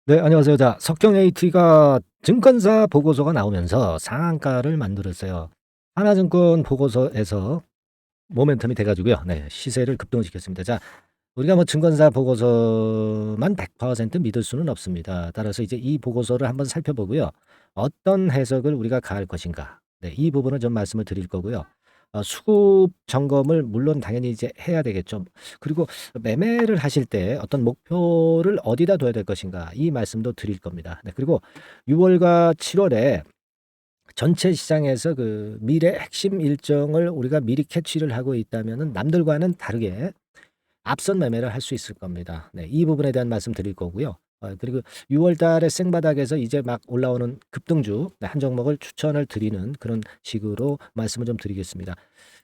네, 안녕하세요. 자, 석경 AT가 증권사 보고서가 나오면서 상한가를 만들었어요. 하나증권 보고서에서 모멘텀이 돼가지고요. 네, 시세를 급등시켰습니다. 자, 우리가 뭐 증권사 보고서만 100% 믿을 수는 없습니다. 따라서 이제 이 보고서를 한번 살펴보고요. 어떤 해석을 우리가 가할 것인가. 네, 이 부분을 좀 말씀을 드릴 거고요. 수급 점검을 물론 당연히 이제 해야 되겠죠. 그리고 매매를 하실 때 어떤 목표를 어디다 둬야 될 것인가. 이 말씀도 드릴 겁니다. 네, 그리고 6월과 7월에 전체 시장에서 그 미래 핵심 일정을 우리가 미리 캐치를 하고 있다면은 남들과는 다르게 앞선 매매를 할 수 있을 겁니다. 네, 이 부분에 대한 말씀 드릴 거고요. 그리고 6월 달에 생바닥에서 이제 막 올라오는 급등주 한 종목을 추천을 드리는 그런 식으로 말씀을 좀 드리겠습니다.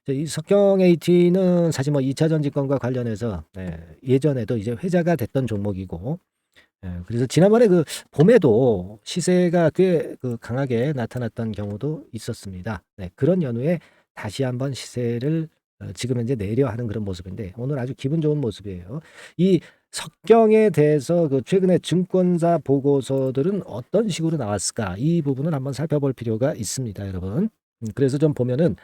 이 석경 AT는 사실 뭐 2차 전지권과 관련해서 예전에도 이제 회자가 됐던 종목이고, 그래서 지난번에 그 봄에도 시세가 꽤 그 강하게 나타났던 경우도 있었습니다. 네, 그런 연후에 다시 한번 시세를 지금 현재 내려 하는 그런 모습인데 오늘 아주 기분 좋은 모습이에요. 이 석경에 대해서 그 최근에 증권사 보고서들은 어떤 식으로 나왔을까? 이 부분을 한번 살펴볼 필요가 있습니다, 여러분. 그래서 좀 보면은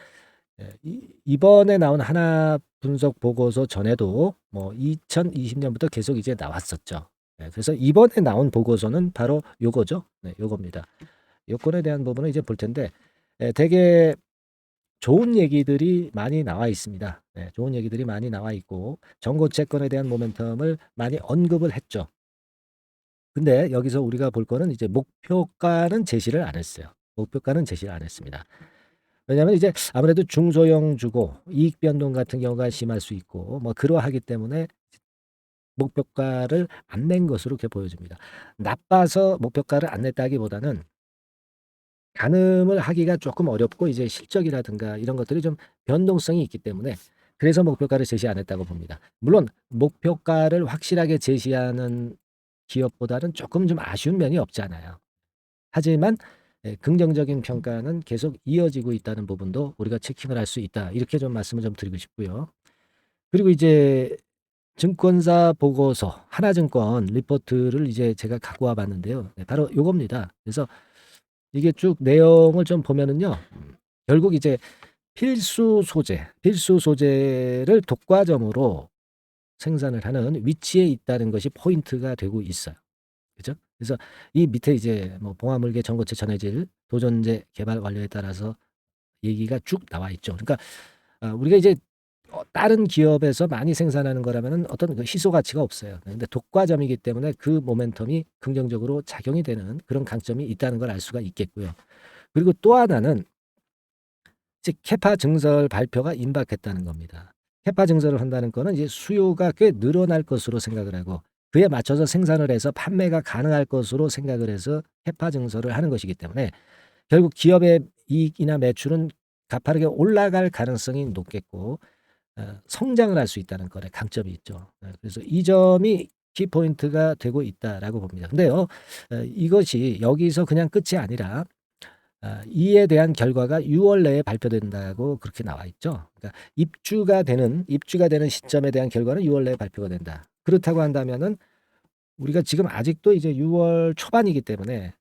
이번에 나온 하나 분석 보고서 전에도 뭐 2020년부터 계속 이제 나왔었죠. 그래서 이번에 나온 보고서는 바로 요거죠. 네, 요겁니다. 요건에 대한 부분을 이제 볼 텐데 되게 좋은 얘기들이 많이 나와 있습니다. 네, 좋은 얘기들이 많이 나와 있고 정고채권에 대한 모멘텀을 많이 언급을 했죠. 근데 여기서 우리가 볼 거는 이제 목표가는 제시를 안 했어요. 목표가는 제시를 안 했습니다. 왜냐하면 이제 아무래도 중소형 주고 이익 변동 같은 경우가 심할 수 있고 뭐 그러하기 때문에 목표가를 안 낸 것으로 이렇게 보여집니다. 나빠서 목표가를 안 냈다기보다는 가늠을 하기가 조금 어렵고 이제 실적이라든가 이런 것들이 좀 변동성이 있기 때문에 그래서 목표가를 제시 안 했다고 봅니다. 물론 목표가를 확실하게 제시하는 기업보다는 조금 좀 아쉬운 면이 없지 않아요. 하지만 긍정적인 평가는 계속 이어지고 있다는 부분도 우리가 체킹을 할 수 있다. 이렇게 좀 말씀을 좀 드리고 싶고요. 그리고 이제 증권사 보고서 하나증권 리포트를 이제 제가 갖고 와 봤는데요. 네, 바로 요겁니다. 그래서 이게 쭉 내용을 좀 보면은요. 결국 이제 필수 소재를 독과점으로 생산을 하는 위치에 있다는 것이 포인트가 되고 있어요. 그죠? 그래서 이 밑에 이제 뭐 봉화물계 전고체 전해질 도전제 개발 완료에 따라서 얘기가 쭉 나와 있죠. 그러니까 우리가 이제 다른 기업에서 많이 생산하는 거라면은 어떤 그 희소 가치가 없어요. 근데 독과점이기 때문에 그 모멘텀이 긍정적으로 작용이 되는 그런 강점이 있다는 걸 알 수가 있겠고요. 그리고 또 하나는 즉 캐파 증설 발표가 임박했다는 겁니다. 캐파 증설을 한다는 거는 이제 수요가 꽤 늘어날 것으로 생각을 하고 그에 맞춰서 생산을 해서 판매가 가능할 것으로 생각을 해서 캐파 증설을 하는 것이기 때문에 결국 기업의 이익이나 매출은 가파르게 올라갈 가능성이 높겠고 성장을 할 수 있다는 거에 강점이 있죠. 그래서 이 점이 키포인트가 되고 있다라고 봅니다. 근데요, 이것이 여기서 그냥 끝이 아니라 이에 대한 결과가 6월 내에 발표된다고 그렇게 나와 있죠. 그러니까 입주가 되는 시점에 대한 결과는 6월 내에 발표가 된다. 그렇다고 한다면은 우리가 지금 아직도 이제 6월 초반이기 때문에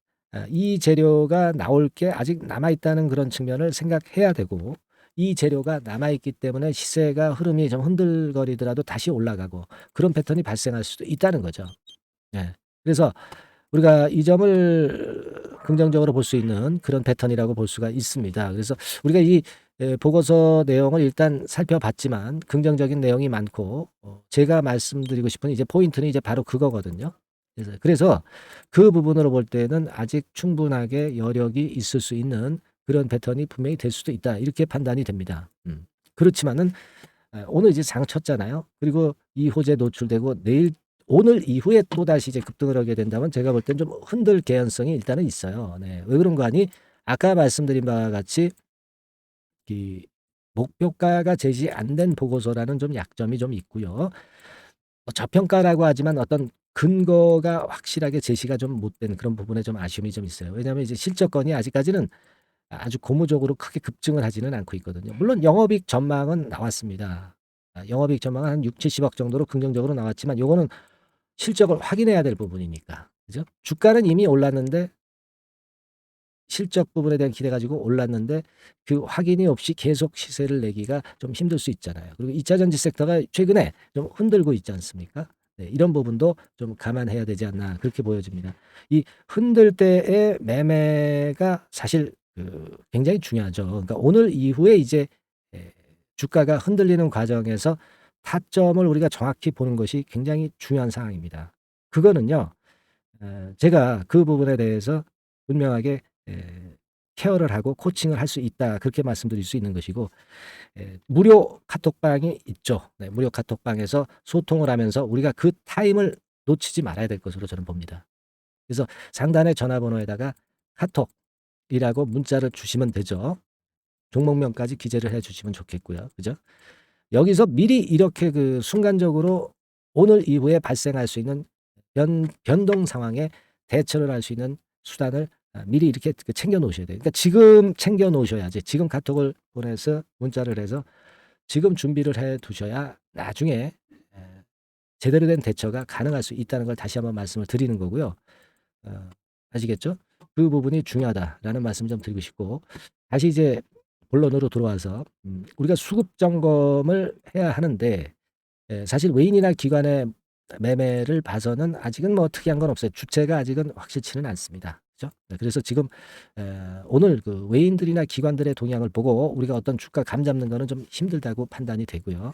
이 재료가 나올 게 아직 남아 있다는 그런 측면을 생각해야 되고 이 재료가 남아 있기 때문에 시세가 흐름이 좀 흔들거리더라도 다시 올라가고 그런 패턴이 발생할 수도 있다는 거죠. 예. 그래서 우리가 이 점을 긍정적으로 볼 수 있는 그런 패턴이라고 볼 수가 있습니다. 그래서 우리가 이 보고서 내용을 일단 살펴봤지만 긍정적인 내용이 많고 제가 말씀드리고 싶은 이제 포인트는 이제 바로 그거거든요. 그래서 그 부분으로 볼 때는 아직 충분하게 여력이 있을 수 있는 그런 패턴이 분명히 될 수도 있다. 이렇게 판단이 됩니다. 그렇지만은 오늘 이제 장 쳤잖아요. 그리고 이 호재 노출되고 내일 오늘 이후에 또다시 이제 급등을 하게 된다면 제가 볼 땐 좀 흔들 개연성이 일단은 있어요. 네. 왜 그런 거 아니? 아까 말씀드린 바와 같이 이 목표가가 제시 안 된 보고서라는 좀 약점이 좀 있고요. 저평가라고 하지만 어떤 근거가 확실하게 제시가 좀 못 된 그런 부분에 좀 아쉬움이 좀 있어요. 왜냐하면 이제 실적건이 아직까지는 아주 고무적으로 크게 급증을 하지는 않고 있거든요. 물론 영업이익 전망은 나왔습니다. 영업이익 전망은 한 6, 70억 정도로 긍정적으로 나왔지만 요거는 실적을 확인해야 될 부분이니까. 그죠? 주가는 이미 올랐는데 실적 부분에 대한 기대 가지고 올랐는데 그 확인이 없이 계속 시세를 내기가 좀 힘들 수 있잖아요. 그리고 2차 전지 섹터가 최근에 좀 흔들고 있지 않습니까? 네, 이런 부분도 좀 감안해야 되지 않나 그렇게 보여집니다. 이 흔들 때의 매매가 사실 굉장히 중요하죠. 그러니까 오늘 이후에 이제 주가가 흔들리는 과정에서 타점을 우리가 정확히 보는 것이 굉장히 중요한 상황입니다. 그거는요. 제가 그 부분에 대해서 분명하게 케어를 하고 코칭을 할 수 있다 그렇게 말씀드릴 수 있는 것이고 무료 카톡방이 있죠. 네, 무료 카톡방에서 소통을 하면서 우리가 그 타임을 놓치지 말아야 될 것으로 저는 봅니다. 그래서 상단의 전화번호에다가 카톡이라고 문자를 주시면 되죠. 종목명까지 기재를 해 주시면 좋겠고요. 그죠? 여기서 미리 이렇게 순간적으로 오늘 이후에 발생할 수 있는 변동 상황에 대처를 할 수 있는 수단을 미리 이렇게 챙겨 놓으셔야 돼요. 그러니까 지금 챙겨 놓으셔야지. 지금 카톡을 보내서 문자를 해서 지금 준비를 해 두셔야 나중에 제대로 된 대처가 가능할 수 있다는 걸 다시 한번 말씀을 드리는 거고요. 아시겠죠? 그 부분이 중요하다라는 말씀 좀 드리고 싶고 다시 이제 본론으로 돌아와서 우리가 수급 점검을 해야 하는데 사실 외인이나 기관의 매매를 봐서는 아직은 뭐 특이한 건 없어요. 주체가 아직은 확실치는 않습니다. 그죠? 네, 그래서 지금 오늘 외인들이나 기관들의 동향을 보고 우리가 어떤 주가 감 잡는 거는 좀 힘들다고 판단이 되고요.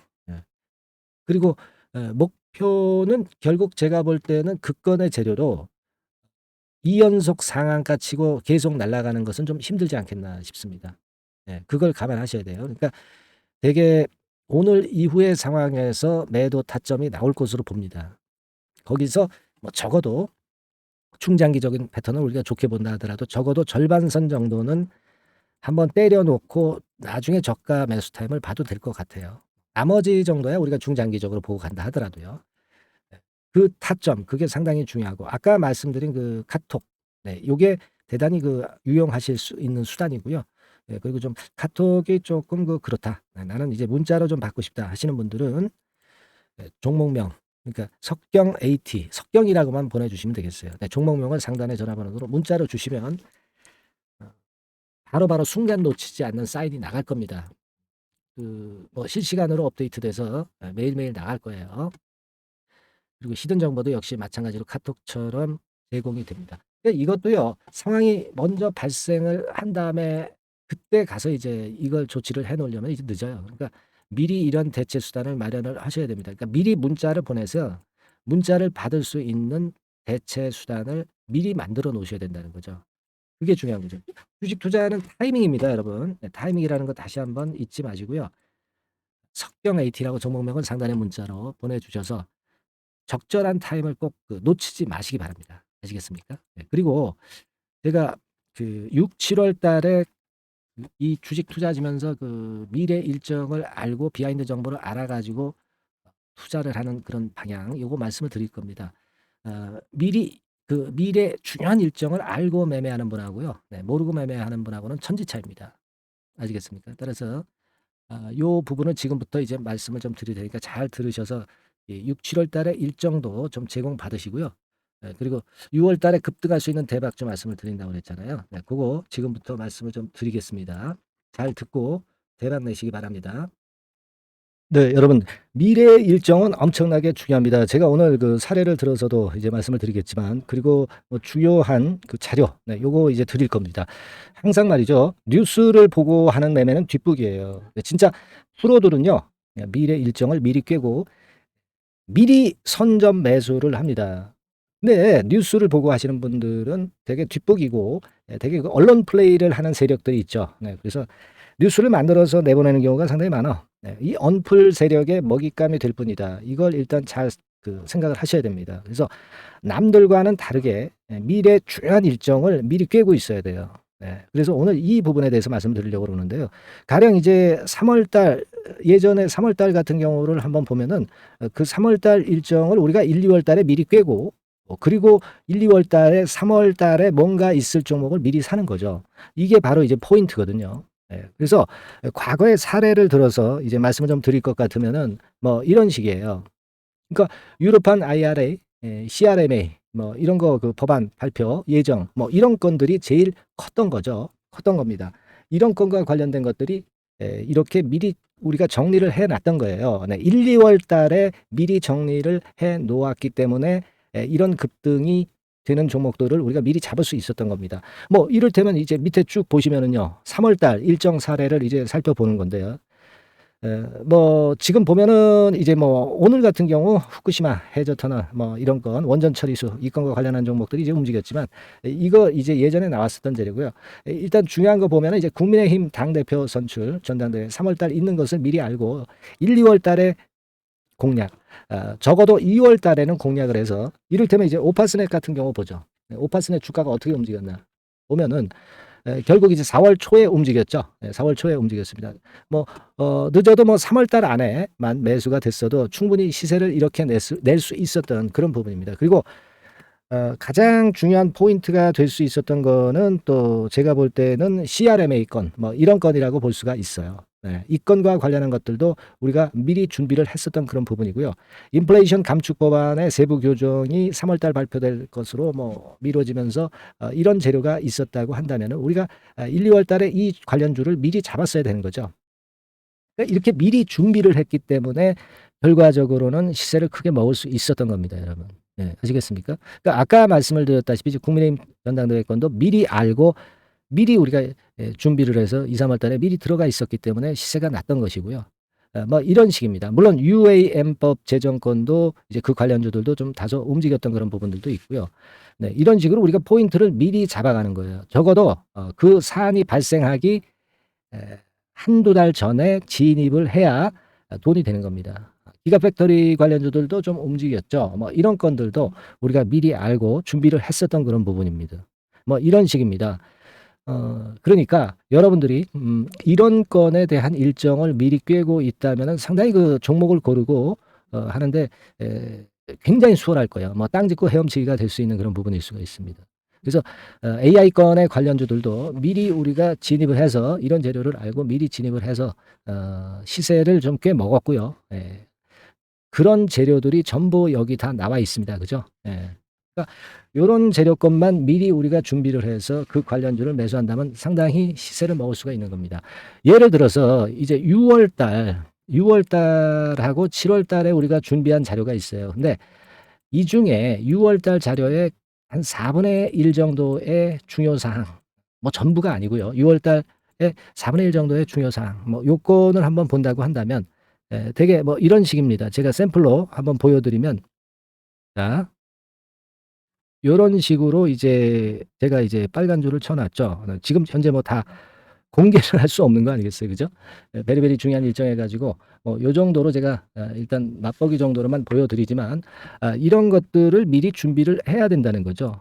그리고 목표는 결국 제가 볼 때는 급건의 재료로 2연속 상한가 치고 계속 날아가는 것은 좀 힘들지 않겠나 싶습니다. 그걸 감안하셔야 돼요. 그러니까 되게 오늘 이후의 상황에서 매도 타점이 나올 것으로 봅니다. 거기서 뭐 적어도 중장기적인 패턴을 우리가 좋게 본다 하더라도 적어도 절반선 정도는 한번 때려 놓고 나중에 저가 매수 타임을 봐도 될 것 같아요. 나머지 정도야 우리가 중장기적으로 보고 간다 하더라도요. 그 타점 그게 상당히 중요하고 아까 말씀드린 카톡 요게 대단히 유용하실 수 있는 수단이고요. 그리고 좀 카톡이 조금 그렇다. 나는 이제 문자로 좀 받고 싶다 하시는 분들은 종목명 그러니까 석경 AT 석경이라고만 보내주시면 되겠어요. 종목명을 상단의 전화번호로 문자로 주시면 바로바로 순간 놓치지 않는 사인이 나갈 겁니다. 뭐 실시간으로 업데이트돼서 매일매일 나갈 거예요. 그리고 히든 정보도 역시 마찬가지로 카톡처럼 제공이 됩니다. 이것도요. 상황이 먼저 발생을 한 다음에 그때 가서 이제 이걸 조치를 해 놓으려면 이제 늦어요. 그러니까 미리 이런 대체 수단을 마련을 하셔야 됩니다. 그러니까 미리 문자를 보내서 문자를 받을 수 있는 대체 수단을 미리 만들어 놓으셔야 된다는 거죠. 그게 중요한 거죠. 주식 투자는 타이밍입니다, 여러분. 타이밍이라는 거 다시 한번 잊지 마시고요. 석경 AT라고 종목명은 상단의 문자로 보내주셔서 적절한 타임을 꼭 놓치지 마시기 바랍니다. 아시겠습니까? 그리고 제가 6, 7월 달에 이 주식 투자하시면서 미래 일정을 알고 비하인드 정보를 알아 가지고 투자를 하는 그런 방향 요거 말씀을 드릴 겁니다. 미리 미래 중요한 일정을 알고 매매하는 분하고요. 모르고 매매하는 분하고는 천지차이입니다. 아시겠습니까? 따라서 요 부분은 지금부터 이제 말씀을 좀 드릴 테니까 잘 들으셔서 6, 7월 달에 일정도 좀 제공받으시고요. 그리고 6월 달에 급등할 수 있는 대박주 말씀을 드린다고 그랬잖아요. 그거 지금부터 말씀을 좀 드리겠습니다. 잘 듣고 대박 내시기 바랍니다. 네, 여러분 미래 일정은 엄청나게 중요합니다. 제가 오늘 사례를 들어서도 이제 말씀을 드리겠지만 그리고 뭐 주요한 자료 요거 이제 드릴 겁니다. 항상 말이죠. 뉴스를 보고 하는 매매는 뒷북이에요. 진짜 프로들은요. 미래 일정을 미리 꿰고 미리 선점 매수를 합니다. 근데 뉴스를 보고 하시는 분들은 되게 뒷북이고 되게 언론 플레이를 하는 세력들이 있죠. 그래서 뉴스를 만들어서 내보내는 경우가 상당히 많아. 이 언플 세력의 먹잇감이 될 뿐이다. 이걸 일단 잘 생각을 하셔야 됩니다. 그래서 남들과는 다르게 미래 중요한 일정을 미리 꿰고 있어야 돼요. 그래서 오늘 이 부분에 대해서 말씀드리려고 그러는데요. 가령 이제 3월 달 예전에 3월 달 같은 경우를 한번 보면은 그 3월 달 일정을 우리가 1, 2월 달에 미리 꿰고 그리고 1, 2월 달에 3월 달에 뭔가 있을 종목을 미리 사는 거죠. 이게 바로 이제 포인트거든요. 그래서 과거의 사례를 들어서 이제 말씀을 좀 드릴 것 같으면은 뭐 이런 식이에요. 그러니까 유럽판 IRA, CRMA 뭐 이런 거 그 법안 발표 예정 뭐 이런 건들이 제일 컸던 거죠. 컸던 겁니다. 이런 건과 관련된 것들이 이렇게 미리 우리가 정리를 해 놨던 거예요. 네, 1, 2월 달에 미리 정리를 해 놓았기 때문에 이런 급등이 되는 종목들을 우리가 미리 잡을 수 있었던 겁니다. 뭐 이를테면 이제 밑에 쭉 보시면은요. 3월 달 일정 사례를 이제 살펴보는 건데요. 뭐 지금 보면은 이제 뭐 오늘 같은 경우 후쿠시마 해저터널 뭐 이런 건 원전 처리수 이 건과 관련한 종목들이 이제 움직였지만 이거 이제 예전에 나왔었던 재료고요. 일단 중요한 거 보면은 이제 국민의힘 당대표 선출 전당대회 3월 달 있는 것을 미리 알고 1, 2월 달에 공략 적어도 2월 달에는 공략을 해서 이를테면 이제 오파스넷 같은 경우 보죠. 오파스넷 주가가 어떻게 움직였나 보면은 결국 이제 4월 초에 움직였죠. 4월 초에 움직였습니다. 뭐 늦어도 뭐 3월 달 안에만 매수가 됐어도 충분히 시세를 이렇게 낼 수 있었던 그런 부분입니다. 그리고 가장 중요한 포인트가 될 수 있었던 거는 또 제가 볼 때는 CRMA 건 뭐 이런 건이라고 볼 수가 있어요. 네, 이 건과 관련한 것들도 우리가 미리 준비를 했었던 그런 부분이고요. 인플레이션 감축 법안의 세부 교정이 3월 달 발표될 것으로 뭐 미뤄지면서 이런 재료가 있었다고 한다면은 우리가 1, 2월 달에 이 관련주를 미리 잡았어야 되는 거죠. 그러니까 이렇게 미리 준비를 했기 때문에 결과적으로는 시세를 크게 먹을 수 있었던 겁니다, 여러분. 네, 아시겠습니까? 그러니까 아까 말씀을 드렸다시피 국민의힘 전당대회 건도 미리 알고 미리 우리가 준비를 해서 2, 3월 달에 미리 들어가 있었기 때문에 시세가 났던 것이고요. 뭐 이런 식입니다. 물론 UAM법 제정권도 이제 그 관련주들도 좀 다소 움직였던 그런 부분들도 있고요. 네, 이런 식으로 우리가 포인트를 미리 잡아가는 거예요. 적어도 그 사안이 발생하기 한두 달 전에 진입을 해야 돈이 되는 겁니다. 기가팩토리 관련주들도 좀 움직였죠. 뭐 이런 건들도 우리가 미리 알고 준비를 했었던 그런 부분입니다. 뭐 이런 식입니다. 그러니까 여러분들이 이런 건에 대한 일정을 미리 꿰고 있다면은 상당히 그 종목을 고르고 하는데 굉장히 수월할 거예요. 뭐 땅 짚고 헤엄치기가 될 수 있는 그런 부분일 수가 있습니다. 그래서 AI 건의 관련주들도 미리 우리가 진입을 해서 이런 재료를 알고 미리 진입을 해서 시세를 좀 꽤 먹었고요. 예. 그런 재료들이 전부 여기 다 나와 있습니다. 그죠? 예. 그러니까 요런 재료권만 미리 우리가 준비를 해서 그 관련주를 매수한다면 상당히 시세를 먹을 수가 있는 겁니다. 예를 들어서 이제 6월 달하고 7월 달에 우리가 준비한 자료가 있어요. 근데 이 중에 6월 달 자료에 한 4분의 1 정도의 중요 사항, 뭐 전부가 아니고요. 6월 달에 4분의 1 정도의 중요 사항, 뭐 요건을 한번 본다고 한다면 되게 뭐 이런 식입니다. 제가 샘플로 한번 보여드리면 자, 요런 식으로 이제 제가 이제 빨간 줄을 쳐놨죠. 지금 현재 뭐 다 공개를 할 수 없는 거 아니겠어요, 그죠? 베리베리 중요한 일정 해가지고 요 정도로 제가 일단 맛보기 정도로만 보여드리지만 이런 것들을 미리 준비를 해야 된다는 거죠.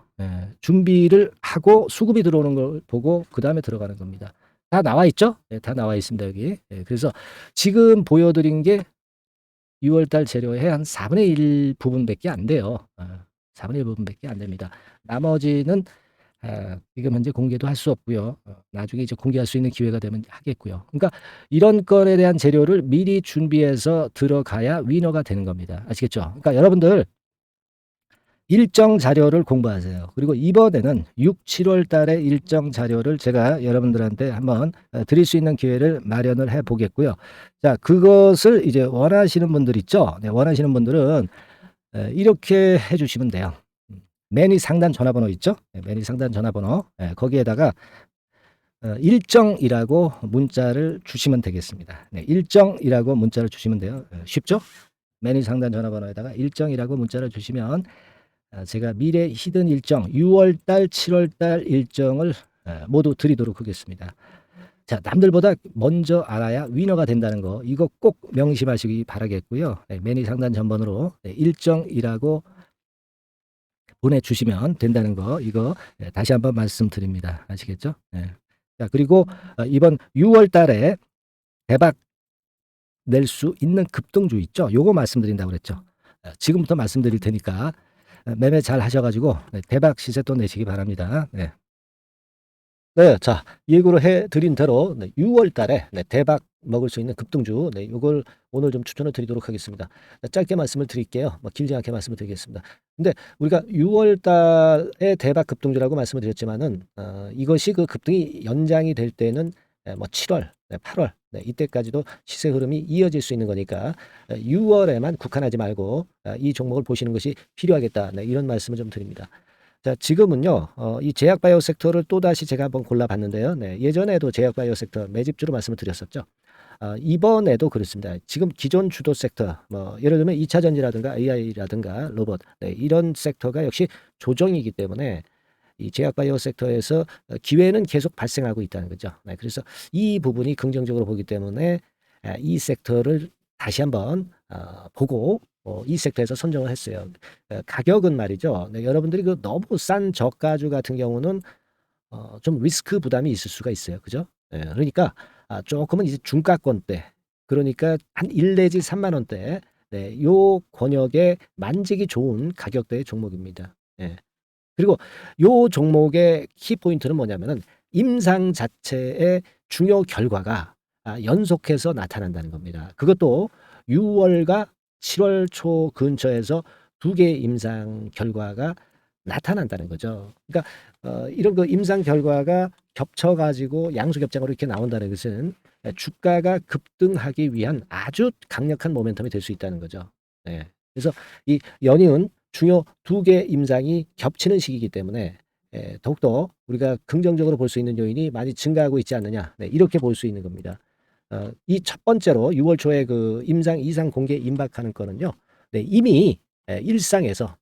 준비를 하고 수급이 들어오는 걸 보고 그 다음에 들어가는 겁니다. 다 나와 있죠? 다 나와 있습니다, 여기. 그래서 지금 보여드린 게 6월 달 재료의 한 4분의 1 부분밖에 안 돼요. 4분의 1 부분밖에 안 됩니다. 나머지는 지금 현재 공개도 할 수 없고요. 나중에 이제 공개할 수 있는 기회가 되면 하겠고요. 그러니까 이런 건에 대한 재료를 미리 준비해서 들어가야 위너가 되는 겁니다. 아시겠죠? 그러니까 여러분들 일정 자료를 공부하세요. 그리고 이번에는 6, 7월 달에 일정 자료를 제가 여러분들한테 한번 드릴 수 있는 기회를 마련을 해 보겠고요. 자, 그것을 이제 원하시는 분들 있죠? 네, 원하시는 분들은 이렇게 해 주시면 돼요. 매니 상단 전화번호 있죠? 네, 매니 상단 전화번호. 거기에다가 일정이라고 문자를 주시면 되겠습니다. 네, 일정이라고 문자를 주시면 돼요. 쉽죠? 매니 상단 전화번호에다가 일정이라고 문자를 주시면 제가 미래 히든 일정 6월 달, 7월 달 일정을 모두 드리도록 하겠습니다. 자, 남들보다 먼저 알아야 위너가 된다는 거 이거 꼭 명심하시기 바라겠고요. 매니 상단 전번으로 일정이라고 보내주시면 된다는 거 이거 다시 한번 말씀드립니다. 아시겠죠? 자, 그리고 이번 6월 달에 대박 낼 수 있는 급등주 있죠? 요거 말씀드린다고 그랬죠. 지금부터 말씀드릴 테니까 매매 잘 하셔가지고 대박 시세 또 내시기 바랍니다. 자, 예고를 해드린 대로 6월 달에 대박 먹을 수 있는 급등주, 네, 요걸 오늘 좀 추천을 드리도록 하겠습니다. 짧게 말씀을 드릴게요. 뭐 길지 않게 말씀을 드리겠습니다. 근데 우리가 6월 달에 대박 급등주라고 말씀을 드렸지만은 이것이 그 급등이 연장이 될 때는 뭐 7월, 8월, 이때까지도 시세 흐름이 이어질 수 있는 거니까 6월에만 국한하지 말고 이 종목을 보시는 것이 필요하겠다. 네, 이런 말씀을 좀 드립니다. 자, 지금은요, 이 제약바이오 섹터를 또다시 제가 한번 골라봤는데요. 네, 예전에도 제약바이오 섹터 매집주로 말씀을 드렸었죠. 이번에도 그렇습니다. 지금 기존 주도 섹터, 뭐 예를 들면 2차 전지라든가 AI라든가 로봇, 네, 이런 섹터가 역시 조정이기 때문에 이 제약바이오 섹터에서 기회는 계속 발생하고 있다는 거죠. 네, 그래서 이 부분이 긍정적으로 보기 때문에 이 섹터를 다시 한번 보고 이 섹터에서 선정을 했어요. 가격은 말이죠. 네, 여러분들이 그 너무 싼 저가주 같은 경우는 좀 리스크 부담이 있을 수가 있어요. 그죠? 예, 그러니까 조금은 이제 중가권대, 그러니까 한 1 내지 3만 원대, 네, 요 권역에 만지기 좋은 가격대의 종목입니다. 예. 그리고 요 종목의 키포인트는 뭐냐면은 임상 자체의 중요 결과가 연속해서 나타난다는 겁니다. 그것도 6월과 7월 초 근처에서 두 개의 임상 결과가 나타난다는 거죠. 그러니까 이런 그 임상 결과가 겹쳐가지고 양수겹장으로 이렇게 나온다는 것은 주가가 급등하기 위한 아주 강력한 모멘텀이 될 수 있다는 거죠. 네. 그래서 이 연이은 중요 두 개 임상이 겹치는 시기이기 때문에 더욱더 우리가 긍정적으로 볼 수 있는 요인이 많이 증가하고 있지 않느냐, 네, 이렇게 볼 수 있는 겁니다. 이 첫 번째로 6월 초에 그 임상 이상 공개 임박하는 거는요, 네, 이미 일상에서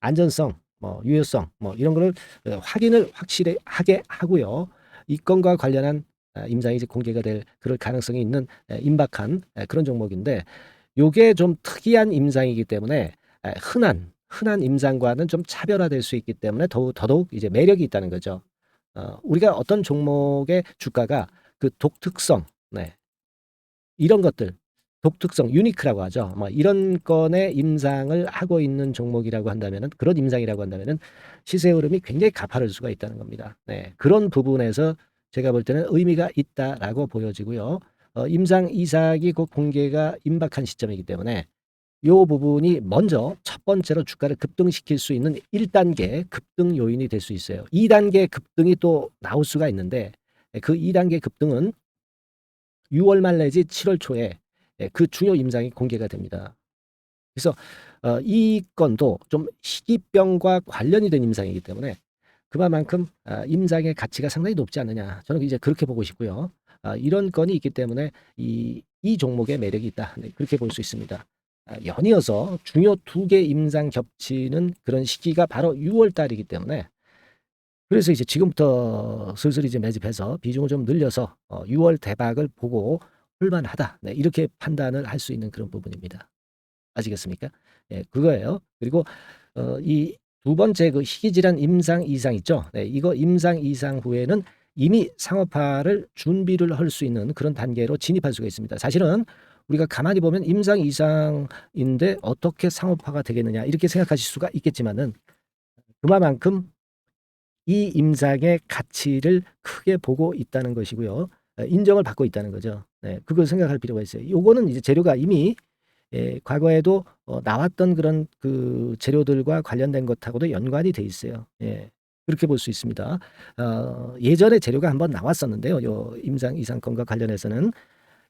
안전성, 뭐 유효성, 뭐 이런 거를 확인을 확실히 하게 하고요. 이 건과 관련한 임상이 이제 공개가 될 그럴 가능성이 있는 임박한 그런 종목인데, 요게 좀 특이한 임상이기 때문에 흔한 임상과는 좀 차별화될 수 있기 때문에 더더욱 이제 매력이 있다는 거죠. 우리가 어떤 종목의 주가가 그 독특성, 네, 이런 것들, 독특성, 유니크라고 하죠. 뭐 이런 건의 임상을 하고 있는 종목이라고 한다면은, 그런 임상이라고 한다면은 시세 흐름이 굉장히 가파를 수가 있다는 겁니다. 네, 그런 부분에서 제가 볼 때는 의미가 있다라고 보여지고요. 임상 이삭이 곧 공개가 임박한 시점이기 때문에 요 부분이 먼저 첫 번째로 주가를 급등시킬 수 있는 1단계 급등 요인이 될 수 있어요. 2단계 급등이 또 나올 수가 있는데, 그 2단계 급등은 6월 말 내지 7월 초에 그 중요 임상이 공개가 됩니다. 그래서 이 건도 좀 희귀병과 관련이 된 임상이기 때문에 그만큼 임상의 가치가 상당히 높지 않느냐, 저는 이제 그렇게 보고 싶고요. 이런 건이 있기 때문에 이 종목의 매력이 있다, 네, 그렇게 볼 수 있습니다. 연이어서 중요 두 개 임상 겹치는 그런 시기가 바로 6월 달이기 때문에, 그래서 이제 지금부터 슬슬 이제 매집해서 비중을 좀 늘려서 6월 대박을 보고 볼만하다, 네, 이렇게 판단을 할 수 있는 그런 부분입니다. 아시겠습니까? 예, 그거예요. 그리고 이 두 번째 그 희귀질환 임상 이상 있죠. 네, 이거 임상 이상 후에는 이미 상업화를 준비를 할 수 있는 그런 단계로 진입할 수가 있습니다. 사실은 우리가 가만히 보면 임상 이상인데 어떻게 상업화가 되겠느냐, 이렇게 생각하실 수가 있겠지만은 그만큼 이 임상의 가치를 크게 보고 있다는 것이고요. 인정을 받고 있다는 거죠. 네, 그걸 생각할 필요가 있어요. 요거는 이제 재료가 이미 과거에도 나왔던 그런 그 재료들과 관련된 것하고도 연관이 돼 있어요. 예. 그렇게 볼 수 있습니다. 예전에 재료가 한번 나왔었는데요. 요 임상 이상권과 관련해서는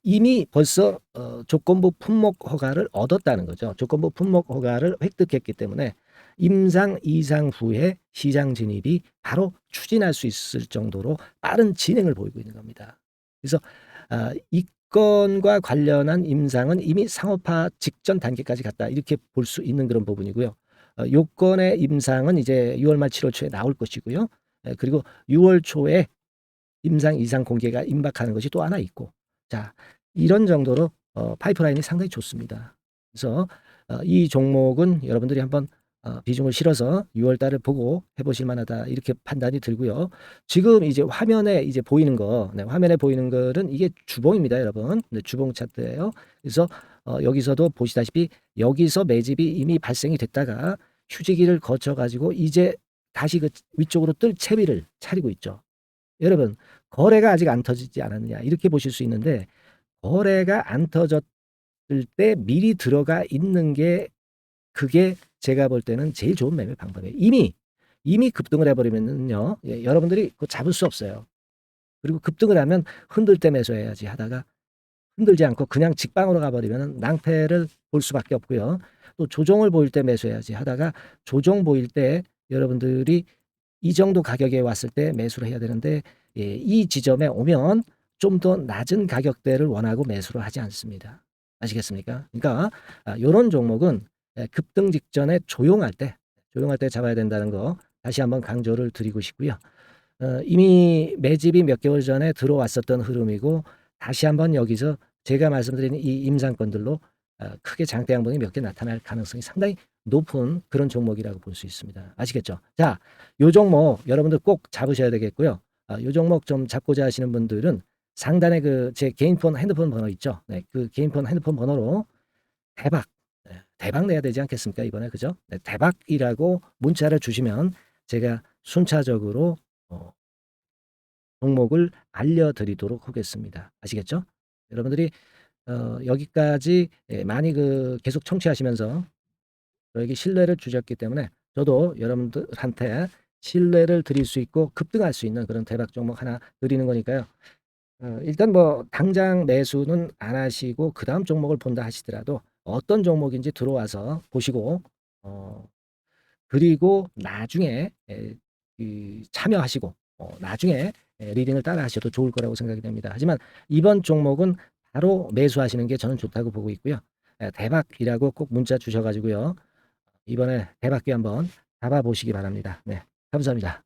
이미 벌써 조건부 품목 허가를 얻었다는 거죠. 조건부 품목 허가를 획득했기 때문에 임상 이상 후에 시장 진입이 바로 추진할 수 있을 정도로 빠른 진행을 보이고 있는 겁니다. 그래서 이 건과 관련한 임상은 이미 상업화 직전 단계까지 갔다, 이렇게 볼 수 있는 그런 부분이고요. 요건의 임상은 이제 6월 말 7월 초에 나올 것이고요. 그리고 6월 초에 임상 이상 공개가 임박하는 것이 또 하나 있고, 자, 이런 정도로 파이프라인이 상당히 좋습니다. 그래서 이 종목은 여러분들이 한번 비중을 실어서 6월 달을 보고 해보실 만하다, 이렇게 판단이 들고요. 지금 이제 화면에 이제 보이는 거, 네, 화면에 보이는 거는 이게 주봉입니다, 여러분. 네, 주봉 차트예요. 그래서 여기서도 보시다시피 여기서 매집이 이미 발생이 됐다가 휴지기를 거쳐 가지고 이제 다시 그 위쪽으로 뜰 채비를 차리고 있죠. 여러분, 거래가 아직 안 터지지 않았느냐, 이렇게 보실 수 있는데 거래가 안 터졌을 때 미리 들어가 있는 게 그게 제가 볼 때는 제일 좋은 매매 방법이에요. 이미 급등을 해버리면은요, 예, 여러분들이 그거 잡을 수 없어요. 그리고 급등을 하면 흔들 때 매수해야지 하다가 흔들지 않고 그냥 직방으로 가버리면 낭패를 볼 수밖에 없고요. 또 조정을 보일 때 매수해야지 하다가 조정 보일 때 여러분들이 이 정도 가격에 왔을 때 매수를 해야 되는데, 예, 이 지점에 오면 좀 더 낮은 가격대를 원하고 매수를 하지 않습니다. 아시겠습니까? 그러니까 요런 종목은 급등 직전에 조용할 때 잡아야 된다는 거 다시 한번 강조를 드리고 싶고요. 이미 매집이 몇 개월 전에 들어왔었던 흐름이고 다시 한번 여기서 제가 말씀드린 이 임상권들로 크게 장대 양봉이 몇 개 나타날 가능성이 상당히 높은 그런 종목이라고 볼 수 있습니다. 아시겠죠? 자, 요 종목 여러분들 꼭 잡으셔야 되겠고요. 요 종목 좀 잡고자 하시는 분들은 상단에 그 제 개인 폰 핸드폰 번호 있죠? 네, 그 개인 폰 핸드폰 번호로 대박, 대박 내야 되지 않겠습니까? 이번에 그죠? 네, 대박이라고 문자를 주시면 제가 순차적으로 종목을 알려드리도록 하겠습니다. 아시겠죠? 여러분들이 여기까지 많이 계속 청취하시면서 저에게 신뢰를 주셨기 때문에 저도 여러분들한테 신뢰를 드릴 수 있고 급등할 수 있는 그런 대박 종목 하나 드리는 거니까요. 일단 뭐 당장 매수는 안 하시고 그 다음 종목을 본다 하시더라도 어떤 종목인지 들어와서 보시고 그리고 나중에 참여하시고 나중에 리딩을 따라 하셔도 좋을 거라고 생각이 됩니다. 하지만 이번 종목은 바로 매수하시는 게 저는 좋다고 보고 있고요. 대박이라고 꼭 문자 주셔 가지고요. 이번에 대박기 한번 잡아보시기 바랍니다. 네, 감사합니다.